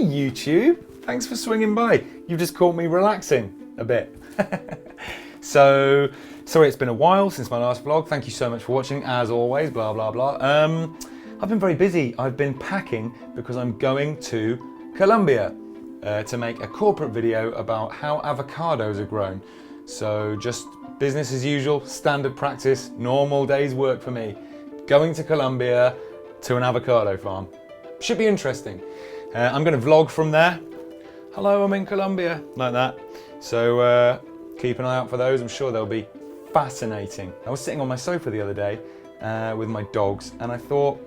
YouTube, thanks for swinging by. You've just caught me relaxing a bit. So, sorry it's been a while since my last vlog. Thank you so much for watching, as always, blah, blah, blah. I've been very busy. I've been packing because I'm going to Colombia to make a corporate video about how avocados are grown. So just business as usual, standard practice, normal day's work for me. Going to Colombia to an avocado farm. Should be interesting. I'm going to vlog from there. Hello, I'm in Colombia, like that. So keep an eye out for those. I'm sure they'll be fascinating. I was sitting on my sofa the other day with my dogs and I thought,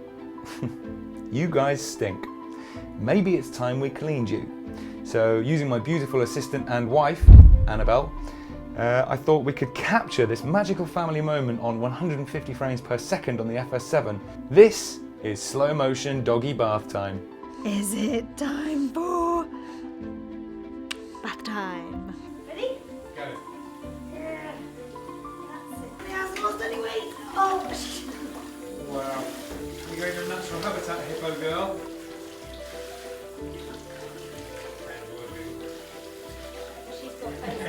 you guys stink. Maybe it's time we cleaned you. So using my beautiful assistant and wife, Annabelle, I thought we could capture this magical family moment on 150 frames per second on the fs7. This is slow motion doggy bath time. Is it time for bath time? Ready? Go. Yeah. That's it. He hasn't lost any weight. Oh. Wow. You're going to your natural habitat, hippo girl. She's got face.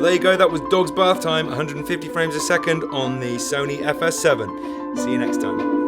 There you go, that was dog's bath time, 150 frames a second on the Sony fs7. See you next time.